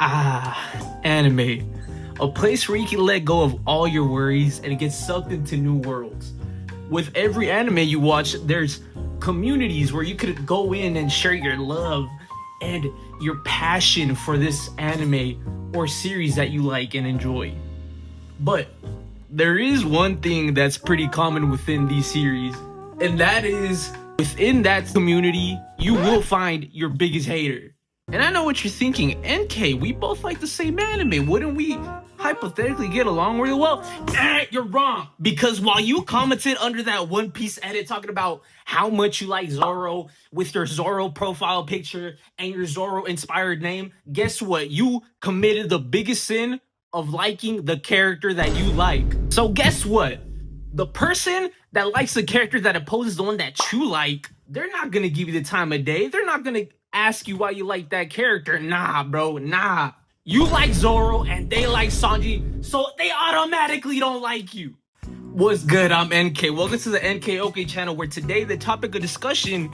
Anime. A place where you can let go of all your worries and get sucked into new worlds. With every anime you watch, there's communities where you could go in and share your love and your passion for this anime or series that you like and enjoy. But there is one thing that's pretty common within these series, and that is within that community, you will find your biggest hater. And I know what you're thinking, Enkay, we both like the same anime. Wouldn't we hypothetically get along really well? You're wrong. Because while you commented under that One Piece edit talking about how much you like Zoro with your Zoro profile picture and your Zoro inspired name, guess what? You committed the biggest sin of liking the character that you like. So guess what? The person that likes the character that opposes the one that you like, they're not gonna give you the time of day. They're not gonna ask you why you like that character. Nah, bro, nah. You like Zoro and they like Sanji, so they automatically don't like you. What's good? I'm NK. Welcome to the NK OK channel, where today the topic of discussion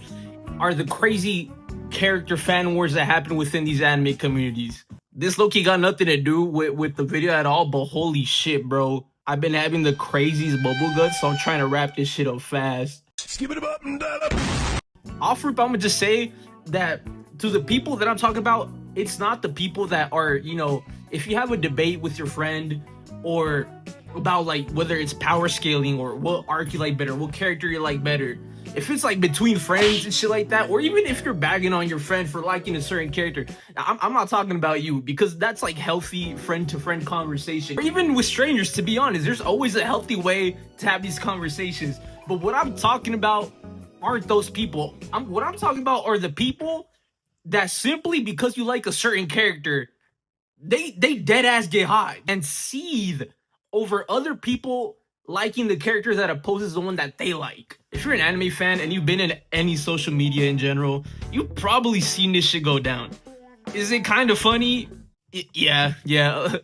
are the crazy character fan wars that happen within these anime communities. This low-key got nothing to do with the video at all, but holy shit, bro. I've been having the craziest bubble guts, so I'm trying to wrap this shit up fast. Skip it up and down. Off rip, I'm gonna just say that to the people that I'm talking about, it's not the people that are, you know, if you have a debate with your friend or about like whether it's power scaling or what arc you like better, what character you like better, if it's like between friends and shit like that, or even if you're bagging on your friend for liking a certain character, I'm not talking about you, because that's like healthy friend to friend conversation. Or even with strangers, to be honest, there's always a healthy way to have these conversations. But what I'm talking about aren't those people. What I'm talking about are the people that simply because you like a certain character, they dead ass get hot and seethe over other people liking the character that opposes the one that they like. If you're an anime fan and you've been in any social media in general, you've probably seen this shit go down. Is it kind of funny? Yeah,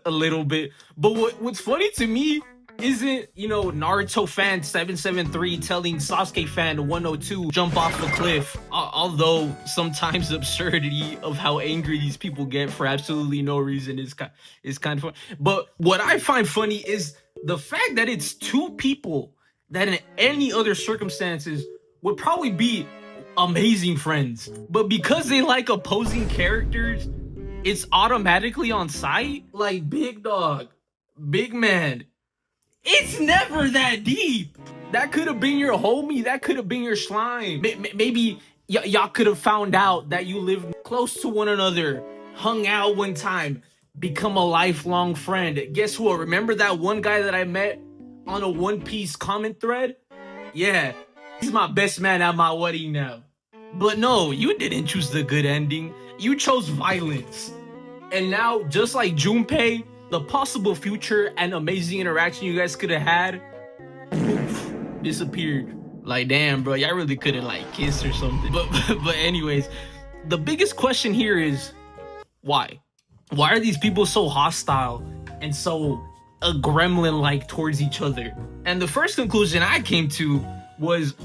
a little bit. But what's funny to me isn't, you know, Naruto fan 773 telling Sasuke fan 102 jump off a cliff. Although sometimes the absurdity of how angry these people get for absolutely no reason is kind of fun. But what I find funny is the fact that it's two people that in any other circumstances would probably be amazing friends, but because they like opposing characters, it's automatically on sight. Like, big dog, big man, it's never that deep. That could have been your homie. That could have been your slime. Maybe y'all could have found out that you lived close to one another, hung out one time, become a lifelong friend. Guess what? Remember that one guy that I met on a One Piece comment thread? Yeah, he's my best man at my wedding now. But no, you didn't choose the good ending. You chose violence. And now, just like Junpei, the possible future and amazing interaction you guys could have had, poof, disappeared. Like, damn, bro, y'all really couldn't like kiss or something. But anyways, the biggest question here is why? Why are these people so hostile and so a gremlin-like towards each other? And the first conclusion I came to was,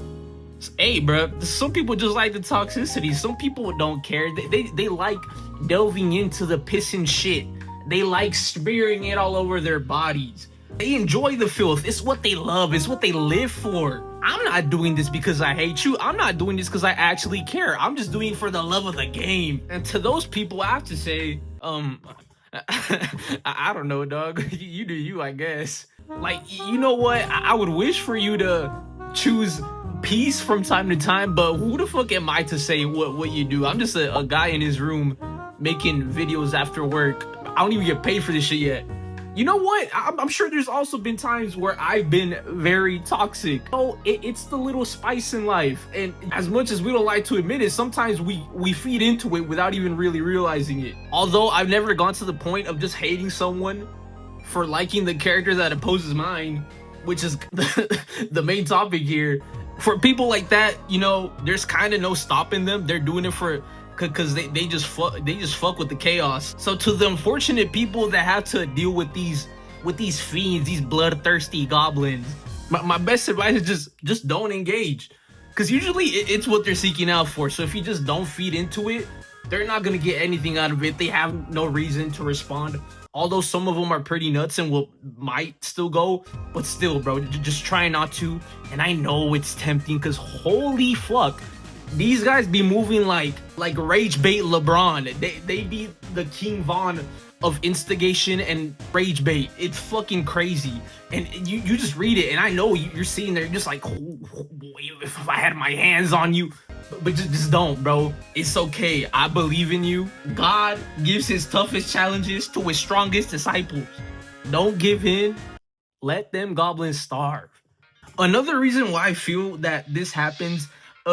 hey, bro, some people just like the toxicity. Some people don't care. They like delving into the piss and shit. They like smearing it all over their bodies. They enjoy the filth. It's what they love. It's what they live for. I'm not doing this because I hate you. I'm not doing this because I actually care. I'm just doing it for the love of the game. And to those people, I have to say, I don't know, dog. You do you, I guess. Like, you know what? I would wish for you to choose peace from time to time, but who the fuck am I to say what you do? I'm just a guy in his room making videos after work. I don't even get paid for this shit yet. You know what? I'm sure there's also been times where I've been very toxic. Oh, it's the little spice in life. And as much as we don't like to admit it, sometimes we feed into it without even really realizing it. Although I've never gone to the point of just hating someone for liking the character that opposes mine, which is the main topic here. For people like that, you know, there's kind of no stopping them. They're doing it for because they just fuck with the chaos. So to the unfortunate people that have to deal with these fiends, these bloodthirsty goblins, my best advice is just don't engage, because usually it's what they're seeking out for. So if you just don't feed into it, they're not gonna get anything out of it. They have no reason to respond. Although some of them are pretty nuts and might still go, but still, bro, just try not to. And I know it's tempting because holy fuck, these guys be moving like rage bait LeBron. They be the King Von of instigation and rage bait. It's fucking crazy. And you just read it, and I know you're sitting there, you're just like, if I had my hands on you. But just don't, bro. It's okay. I believe in you. God gives his toughest challenges to his strongest disciples. Don't give in. Let them goblins starve. Another reason why I feel that this happens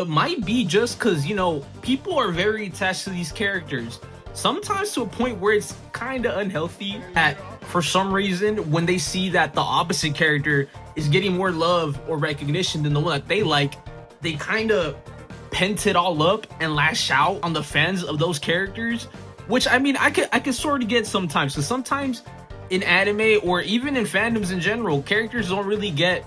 might be just because, you know, people are very attached to these characters. Sometimes to a point where it's kind of unhealthy that for some reason, when they see that the opposite character is getting more love or recognition than the one that they like, they kind of pent it all up and lash out on the fans of those characters, which I mean I could sort of get sometimes, because sometimes in anime or even in fandoms in general, characters don't really get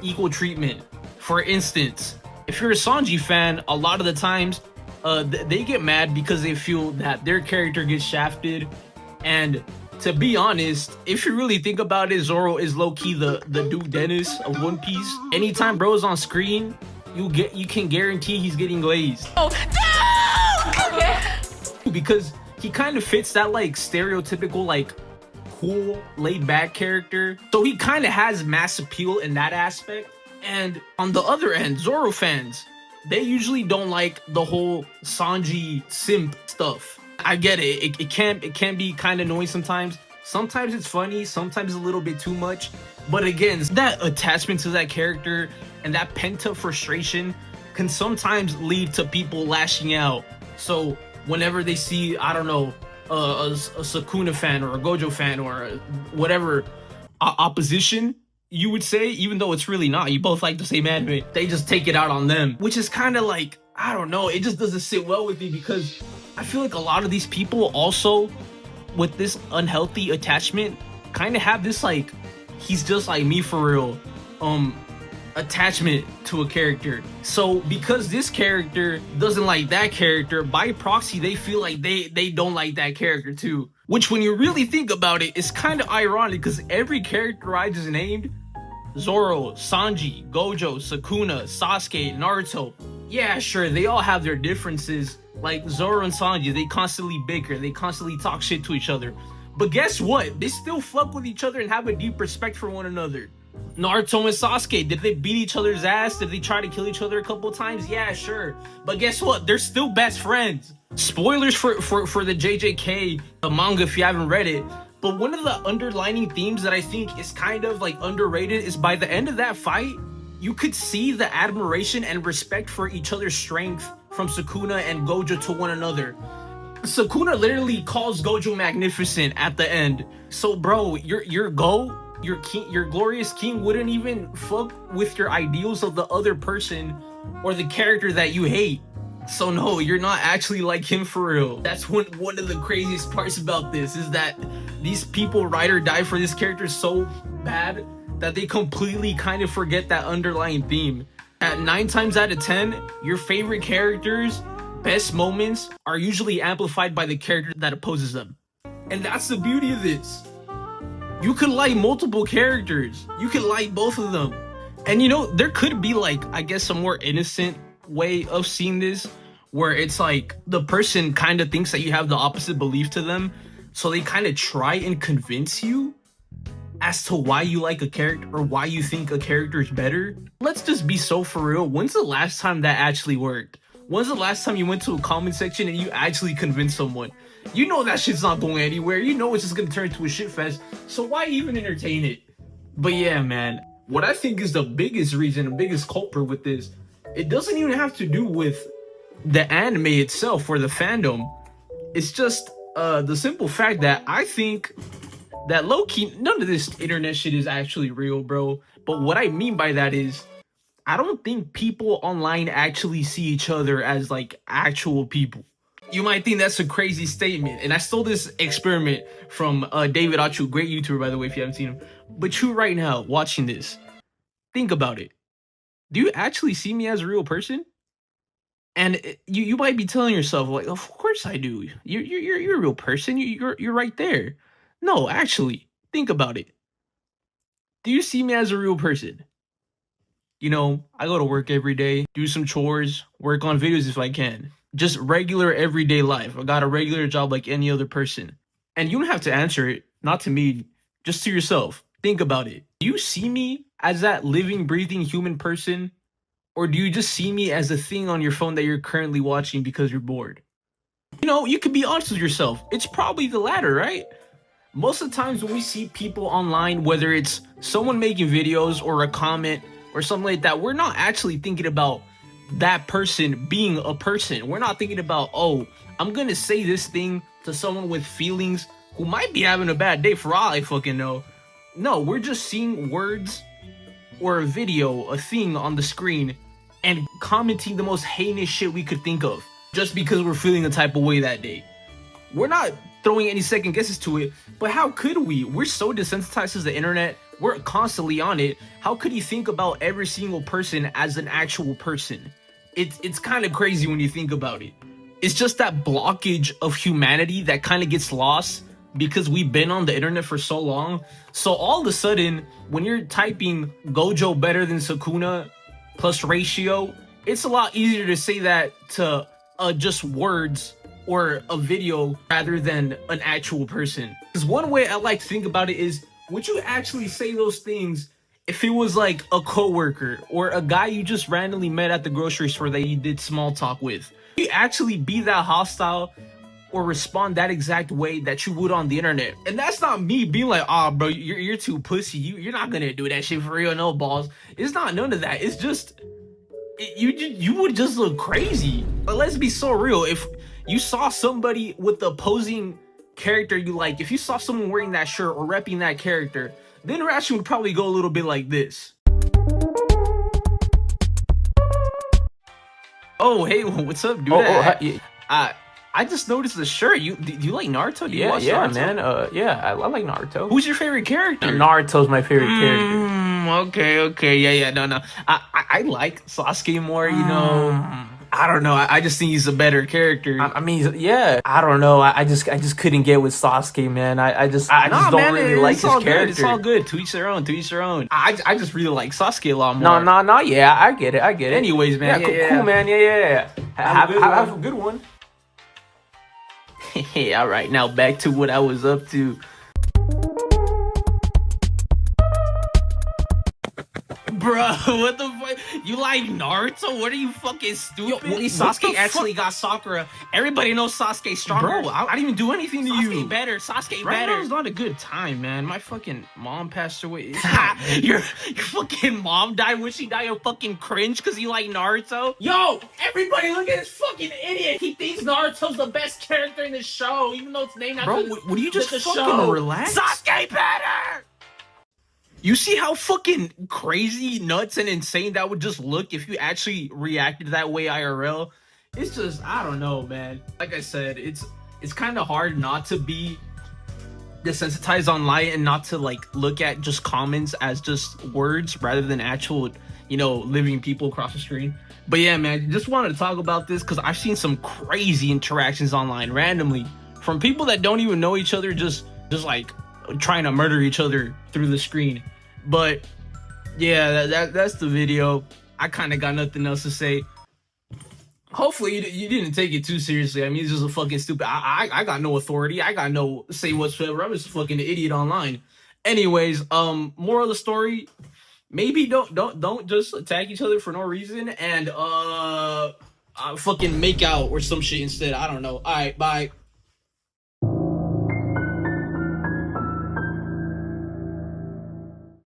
equal treatment. For instance, if you're a Sanji fan, a lot of the times they get mad because they feel that their character gets shafted. And to be honest, if you really think about it, Zoro is low-key the Duke Dennis of One Piece. Anytime bro is on screen, you can guarantee he's getting glazed. Oh no! Okay. Because he kind of fits that like stereotypical like cool laid back character, so he kind of has mass appeal in that aspect. And on the other end, Zoro fans, they usually don't like the whole Sanji simp stuff. I get it. It can be kind of annoying sometimes. Sometimes it's funny, sometimes a little bit too much. But again, that attachment to that character and that pent-up frustration can sometimes lead to people lashing out. So whenever they see, I don't know, a Sukuna fan or a Gojo fan or whatever opposition, you would say, even though it's really not, you both like the same anime, they just take it out on them, which is kind of like, I don't know, it just doesn't sit well with me, because I feel like a lot of these people also, with this unhealthy attachment, kind of have this like, he's just like me for real attachment to a character. So because this character doesn't like that character, by proxy they feel like they don't like that character too, which when you really think about it, it's kind of ironic, because every character I just named, Zoro, Sanji, Gojo, Sukuna, Sasuke, Naruto, yeah, sure, they all have their differences. Like Zoro and Sanji, they constantly bicker, they constantly talk shit to each other, but guess what, they still fuck with each other and have a deep respect for one another. Naruto and Sasuke, did they beat each other's ass? Did they try to kill each other a couple times? Yeah, sure, but guess what, they're still best friends. Spoilers for the JJK manga if you haven't read it, but one of the underlining themes that I think is kind of like underrated is by the end of that fight, you could see the admiration and respect for each other's strength from Sukuna and Gojo to one another. Sukuna literally calls Gojo magnificent at the end. So bro, your king, your glorious king wouldn't even fuck with your ideals of the other person or the character that you hate. So no, you're not actually like him for real. That's one of the craziest parts about this, is that these people ride or die for this character so bad that they completely kind of forget that underlying theme. At 9 times out of 10, your favorite characters' best moments are usually amplified by the character that opposes them. And that's the beauty of this. You could like multiple characters. You could like both of them. And you know, there could be like, I guess, a more innocent way of seeing this, where it's like the person kind of thinks that you have the opposite belief to them, so they kind of try and convince you as to why you like a character or why you think a character is better. Let's just be so for real. When's the last time that actually worked? When's the last time you went to a comment section and you actually convinced someone? You know that shit's not going anywhere. You know it's just gonna turn into a shit fest, so why even entertain it? But yeah, man, what I think is the biggest reason, the biggest culprit with this, it doesn't even have to do with the anime itself or the fandom. It's just the simple fact that I think that low-key, none of this internet shit is actually real, bro. But what I mean by that is, I don't think people online actually see each other as like actual people. You might think that's a crazy statement, and I stole this experiment from David Achu, great YouTuber by the way if you haven't seen him. But you right now watching this, think about it. Do you actually see me as a real person? And you might be telling yourself like, of course I do. You're a real person. You're right there. No, actually, think about it. Do you see me as a real person? You know, I go to work every day, do some chores, work on videos if I can. Just regular everyday life. I got a regular job like any other person. And you don't have to answer it, not to me, just to yourself. Think about it. Do you see me as that living, breathing human person? Or do you just see me as a thing on your phone that you're currently watching because you're bored? You know, you can be honest with yourself. It's probably the latter, right? Most of the times when we see people online, whether it's someone making videos or a comment or something like that, we're not actually thinking about that person being a person. We're not thinking about, oh, I'm gonna say this thing to someone with feelings who might be having a bad day for all I fucking know. No, we're just seeing words or a video, a thing on the screen, and commenting the most heinous shit we could think of just because we're feeling a type of way that day. We're not throwing any second guesses to it, but how could we? We're so desensitized to the internet. We're constantly on it. How could you think about every single person as an actual person? It's kind of crazy when you think about it. It's just that blockage of humanity that kind of gets lost because we've been on the internet for so long. So all of a sudden, when you're typing Gojo better than Sukuna plus ratio, it's a lot easier to say that to just words or a video rather than an actual person. Because one way I like to think about it is, would you actually say those things if it was like a coworker or a guy you just randomly met at the grocery store that you did small talk with? Would you actually be that hostile or respond that exact way that you would on the internet? And that's not me being like, oh bro, you're too pussy. You're not gonna do that shit for real, no balls. It's not none of that. It's just you would just look crazy. But let's be so real. If you saw somebody with the opposing character you like, if you saw someone wearing that shirt or repping that character, the interaction would probably go a little bit like this. Oh, hey, what's up, dude? I just noticed the shirt. Do you like Naruto? Do you watch Naruto? Man. I like Naruto. Who's your favorite character? Naruto's my favorite character. Okay, yeah, no. I like Sasuke more, you know. I don't know. I just think he's a better character. I mean, yeah. I don't know. I just couldn't get with Sasuke, man. I just don't really like his character. It's all good. To each their own. I just really like Sasuke a lot more. No. Yeah, I get it. Anyways, man. Yeah, cool, man. Yeah. Have a good one. Hey, all right. Now back to what I was up to. Bro, what the fuck? You like Naruto? What are you fucking stupid? Yo, Sasuke actually got Sakura. Everybody knows Sasuke's stronger. Bro, I didn't even do anything to Sasuke you. Sasuke Right better. now is not a good time, man. My fucking mom passed away. Your fucking mom died when she died of fucking cringe because you like Naruto? Yo, everybody look at this fucking idiot. He thinks Naruto's the best character in the show, even though it's named after Bro, would you just fucking show. relax? Sasuke better! You see how fucking crazy, nuts, and insane that would just look if you actually reacted that way IRL? It's just, I don't know, man. Like I said, it's kind of hard not to be desensitized online and not to like look at just comments as just words rather than actual, you know, living people across the screen. But yeah, man, just wanted to talk about this because I've seen some crazy interactions online randomly from people that don't even know each other, just like trying to murder each other through the screen. But yeah, that's the video. I kind of got nothing else to say. Hopefully you didn't take it too seriously. I mean, it's just a fucking stupid. I got no authority. I got no say whatsoever. I'm just a fucking idiot online. Anyways, moral of the story: maybe don't just attack each other for no reason and fucking make out or some shit instead. I don't know. All right, bye.